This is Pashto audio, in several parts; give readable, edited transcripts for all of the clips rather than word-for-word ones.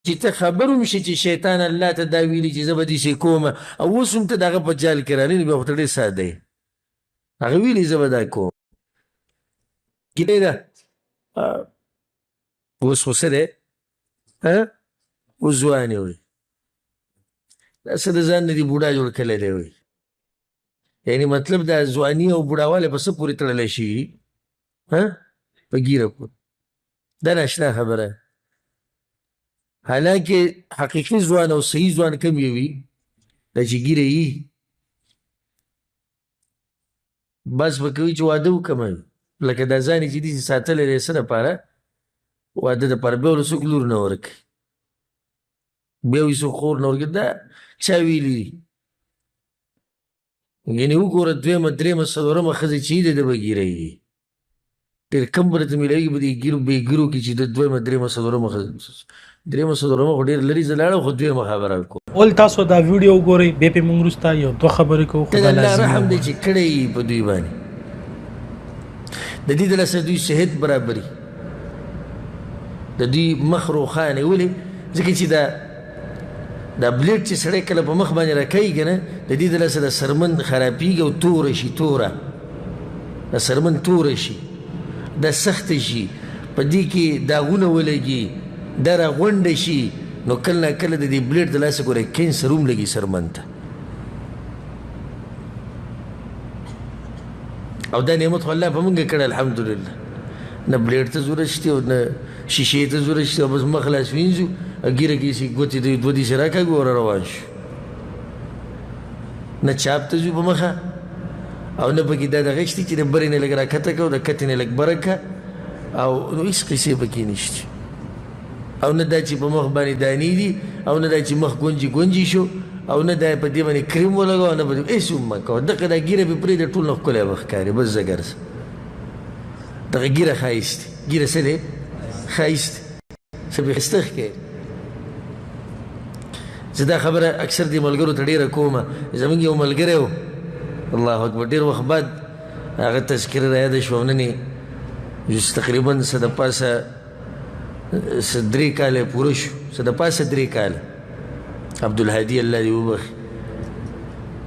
چې ته خبر هم شي چې شیطان الله ته دا ویلي چې زه به داسې کوم او اوس هم ته د هغه په جال کې رالې نو بیا خو ته ډېر ساده یې هغه ویلي زه به دا کوم ګیلې ده اوس خو څه دی اوس ځوان یې وایي دا څه د ځان نه دي بوډا جوړ کړی دی وایي یعنې مطلب دا ځواني او بوډاوالی په څه پورې تړلی شي په ګیره پورې دا ناشنا خبره حالانکه حقیقي ځوان او صحیح ځوان کم یې وي دا چې ګیره یي بس به کوي چې واده وکړم لکه دا ځان یې چې داسې ساتلی دی څه دپاره واده دپاره بیا ورله څوک لور نه ورکوي بیا وایي څوک خور نه ورکوي دا چا ویلي دي یعنې وګوره دویمه درېیمه څلورمه ښځه چې دی د به ګیره یي ډېر کم به درته میلاوېږي په دې بېګیرو کې چې د دویمه درېیمه څلورمه ښځه درېیمه څلورمه خو ډېر لرې زه لاړم خو دویمه خبره کوم ول تاسو دا ویډیو وګورئ بیا پې موږ وروسته یو دوه خبرې کوو ته د الله رحم دی چې کړی یې په دوی باندې د دې دلاسه دوی صحت برابري د دوی مخ روښانه ولې ځکه چې دا بلیډ چې سړی کله په مخ باندې راکوي که نه د دې دلاسه د سرمن خرابېږي او توره شي توره د سرمن توره شي دا سخته شي په دې کې داغونه ولګي دا راغونډه شي نو کله نه کله د دې بلیډ د لاسه ګوره کینسر هم لګي سرمن ته او دا نعمت خو الله په موږ کړی الحمدلله نه بلیډ ته ضرورت شته او نه شیشې ته ضرورت شته او بس مخ لاس وینځو ګیره کې سي ګوتې دوه دېسې راکاږو او روان شو نه چاپ ته ځو په مخه او نه پکې دا دغه شته چې د برې نه لږ راکښته کړه او د کتې نه لږ بره کړه او نو هېڅ قیسې پکې نشته او نه دا چې په مخ باندې دانې دي او نه دا چې مخ ګونجي ګونجي شو او نه دا په دې باندې کریم ولګوه نه به هېڅ هم مه کوه دغه دا ګیره به پرېږده ټول نه ښکلی به ښکاري بس زه ګرځه دغه ګیره ښایست دی ګیره څه دی ښایست څه پې ښایسته ښکاري زه دا خبره اکثر دې ملګرو ته ډېره کومه زموږ یو ملګری و الله اکبر ډېر وخت بعد هغه تذکره رایاده شوه نن یې تقریبا څه د پاسه څه 3 کاله پوره شو څه د پاسه 3 کاله عبدالهادي الله دې وبخي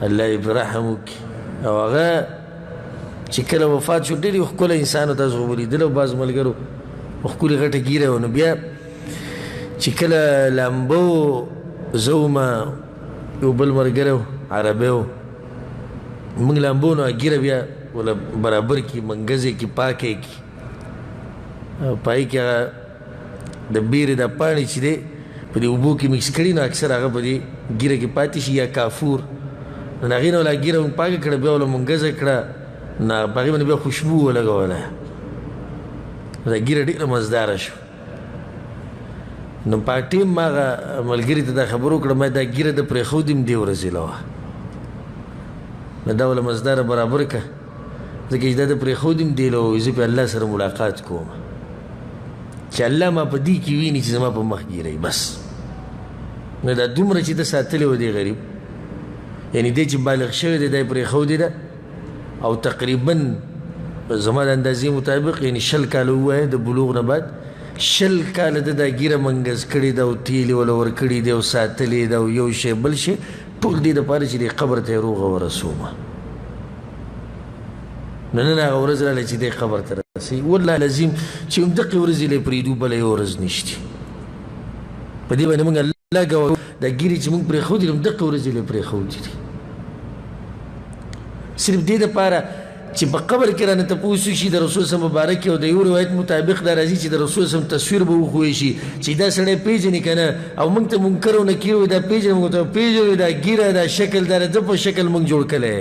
الله دې په رحم وکړي او هغه چې کله وفات شو ډېر یو ښکلی انسان و تاسو خو به لیدلی و بعض ملګرو ښکلې غټه ګیره و نو بیا چې کله لامبه و زه ومه یو بل ملګری و عربی و موږ لامبو نو ګیره بیا وله برابر کړي منګزې کړي پاکې کړي او پای کې هغه د بیرې دا پاڼې چې دی په دې اوبو کې مکس کړي نو اکثر هغه په دې ګیره کې پاتې شي یا کافور نو هغې نه وله ګیره مونږ پاکه کړه بیا وله منګزه کړه نو په هغې باندې بیا خوشبو ولګوله دا ګیره ډېره مزداره شوه نو په ټیم ما هغه ملګري ته دا خبر وکړه ما دا ګیره د پرېښودې هم دې ورځې له وه نو دا وله مزداره برابر که ځکه چې دا د پرېښودې هم دې له ووایي زه پې الله سره ملاقات کوم چې الله ما په دې کې ویني چې زما په مخ ګیری بس نو دا دومره چې ده ساتلی و دی غریب یعنې دی چې بالغ شوی دی دا یې پرېښودې ده او تقریبا زما د اندازې مطابق یعنې 20 کاله ووایه د بلوغ نه بعد 20 کاله ده دا ګیره منګز کړې ده او تیل یې وله ورکړي دی او ساتلې ده او یو شی بل شی ټول دې دپاره چې دې قبر ته یې روغه ورسومه نو نن هغه ورځ راغله چې دی قبر ته رسوي والله لازم چې همدغې ورځې له یې پرېږدو بله یو ورځ نشتي په دې باندې موږ الله ګواه دا ګیرې چې موږ پرېښودې دي همدغې ورځې له یې پرېښودې دي صرف دې دپاره چې په قبر کې رانه تپوس وشي د رسول صلی مبارک او د یو روایت مطابق دا راځي چې د رسول صلی تصویر به وښوی شي چې دا سړی پېژني که نه او موږ ته منکر او نکیر وایي دا پېژني موږ ته پېژنو دا ګیره دا شکل دا د ده په شکل موږ جوړ کړی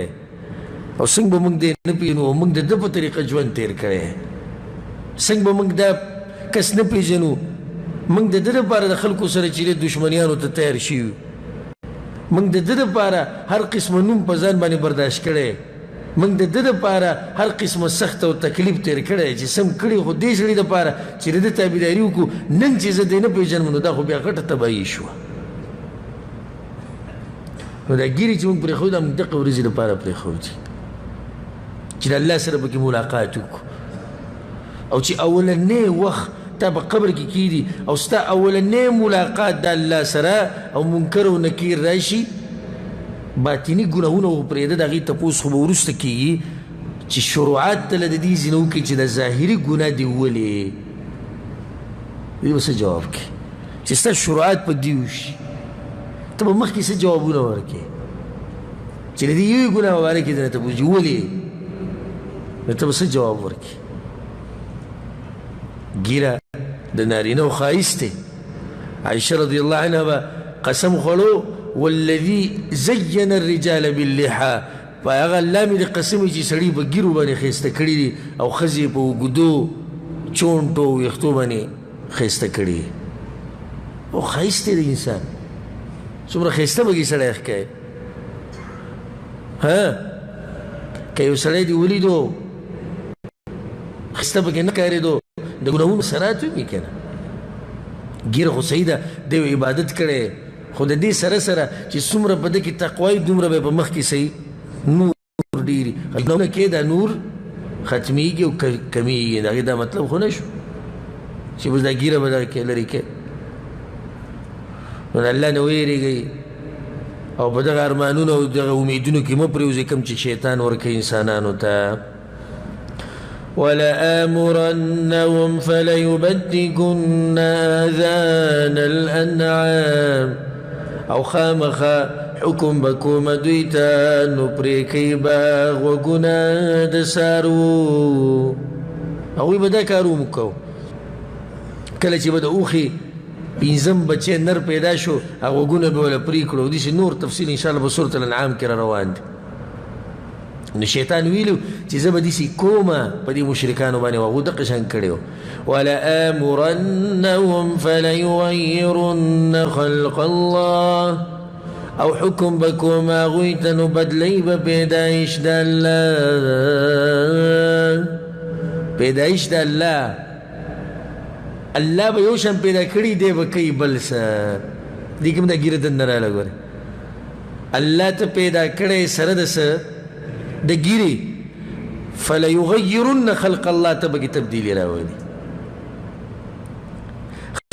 او څنګه به موږ دې نه پېژنو او موږ د ده په طریقه ژوند تېر کړی څنګه به موږ دا کس نه پېژنو موږ د ده دپاره د خلکو سره چې دشمنیانو ته تیار شي موږ د ده دپاره هر قسمه نوم په ځان باندې برداشت کړی موږ د ده دپاره هر قسمه سخت او تکلیف تېر کړی چې سم کړي خو دې سړي دپاره چې د ده تابعداري وکړو نن چې زه دې نه پېژنم نو دا خو بیا غټه تباهي شوه نو دا ګیرې چې موږ پرېښودو دا موږ دغه ورځې دپاره پرېښودي چې د الله سره پکې ملاقات وکړو او چې اولنی وخت تا په قبر کې کیدي او ستا اولنی ملاقات د الله سره او منکر او نکیر راشي باطني ګناهونه خو پرېږده د هغې تپوس خو به وروسته کېږي چې شروعات ته له د دې ځینه وکړي چې د ظاهري ګناه دې ولې دې به څه جواب کړي چې ستا شروعات په دې وشي ته به مخکې څه جوابونه ورکړې چې د دې یوې ګناه په باره کې درنه تپوس چې ولې نو ته به څه جواب ورکړې ګیره د نارینهو ښایست دی عایشه رضی الله عنها به قسم خوړو والذي زين الرجال باللحى په هغه الله مې د قسم چې سړي په ګیرو باندې ښایسته کړي دي او ښځې په اوږدو چونټو ویښتو باندې ښایسته کړي او ښایست دی د انسان څومره ښایسته به سړی ښکاري که یو سړی دې ولیدو ښایسته پکې نه ښکارېدو د ګناهونو سرات وي که نه ګیره خو صحیح ده دی عبادت کړی خو د دې سره سره چې څومره په ده کې تقوا وي دومره به په مخ کې صحیح نور ډېري ګناهونه کې دا نور ختمیږي او کمیږي د هغې دا مطلب خو نه شو چې بس دا ګیره به دغه کې لرې کې نو د الله نه ویرېږئ او په دغه ارمانونو او دغه امیدونو کې مه پرېوځئ کوم چې شیطان ورکوي انسانانو ته ولآمرنهم فليبتكن آذان الأنعام او خامخا حکم بکوم دوی ته نو پرې کوي به غوږونه د څاروو هغوی به دا کار وکړو کله چې به د اوښې پنځم بچی نر پیدا شو هغه غوږونه به وله پرې کړو داسې نور تفصیل انشاءالله په سورة الانعام کې را روان دی نو شیطان ویلو چې زه به داسې کومه په دې مشرکانو باندې هغو دقه شان کړی و ولآمرنهم فلیغیرن خلق الله او حکم بکوم هغوی ته نو بدلی به پیدایش د الله پیدایش د الله الله به یو شان پیدا کړي دی به کوي بل څه دې کوم دا ګیره دننه راله ګورې الله ته پیدا کړی سره د څه د ګیرې فلیغیرن خلق الله ته به کې تبدیلي راولي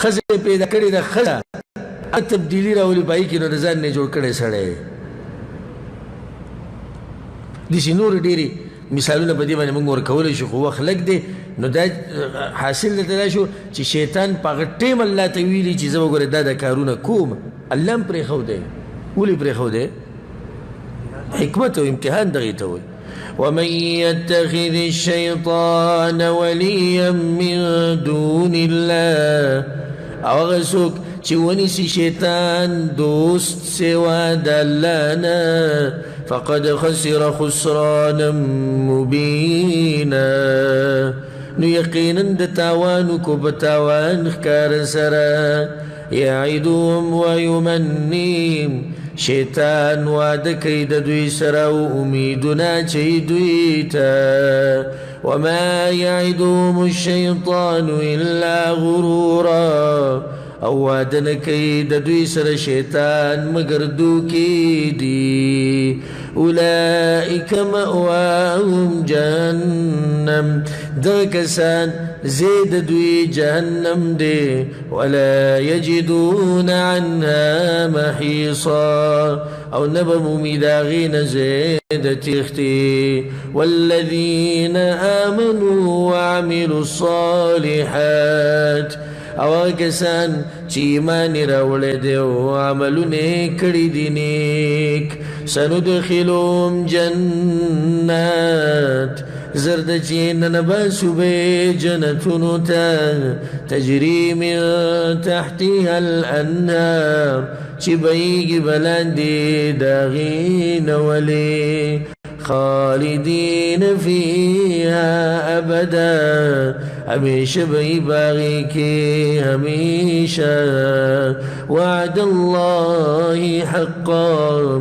ښځه پیدا کړې ده ښځه تبدیلي راولي په هغې کې نو د ځان نه جوړ کړی سړی داسې نور ډېرې مثالونه په دې باندې موږ ورکولی شو خو وخت لږ دی نو دا حاصل دلته دا شو چې شیطان په هغه ټیم الله ته ویلي چې زه به ګورې دا د کارونه کوم الله هم پرېښودی ولې پرېښودی حکمت او امتحان دغې ته وایي ومن يتخذ الشيطان وليا من دون الله او هغه څوک چې ونیسي شیطان دوست سوا د الله نه فقد خسر خسرانا مبینا نو یقینا د تاوانو کو په تاوان ښکار سره یعدهم ویمنیم شیطان وعده کوي د دوی سره او امیدونه چوي دوی ته وما یعدهم الشیطان الا غرورا او وعده نه کوي د دوی سره شیطان مګر دوکې دي اولئک مأواهم جهنم دغه کسان زید دوی جهنم دی ولا یجدون عنها محیصا او نبه مومی د هغې نه زید تښتي والذین آمنوا وعملوا الصالحات او هغه کسان چې ایمان یې راوړی دی او عملونه یې کړي دي نیک سندخلهم جنات زر د چې ننباسو به جنتونو ته تجري من تحتها الانهار چې بهیږي به لاندې د هغې نه ولې خالدین فیها ابدا همیشه بهی باغی کې همیشه وعد الله حقا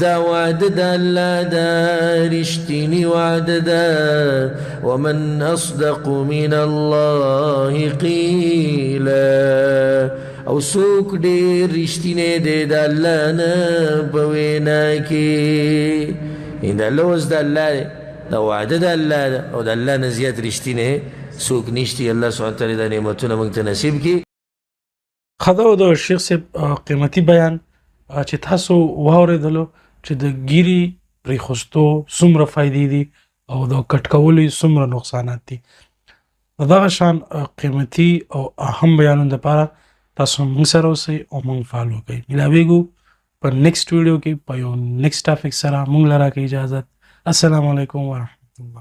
دا وعد د الله دا رښتینی وعد ده ومن اصدق من الله قیلا او څوک ډېر رښتینی دی د الله نه په وینا کې دا لوز د الله دی دا وعده د الله ده او د الله نه زیات رښتینی څوک نشتی. الله سبحانه تعالی دا نعمتونه موږ ته نصیب کړي. خدا د شیخ صاحب قیمتي بیان چې تاسو واورېدلو چې د ګیري پرېښوستو څومره فایدې دي او د کټ کولو یې څومره نقصانات دي. د دغه شان قیمتي او اهم بیانونو لپاره تاسو موږ سره اوسئ او موږ فالو کړئ. ملاویږو په نیکسټ ویډیو کې په یو نیکسټ ټاپک سره. موږ له راکړئ اجازت. السلام علیکم ورحمة الله.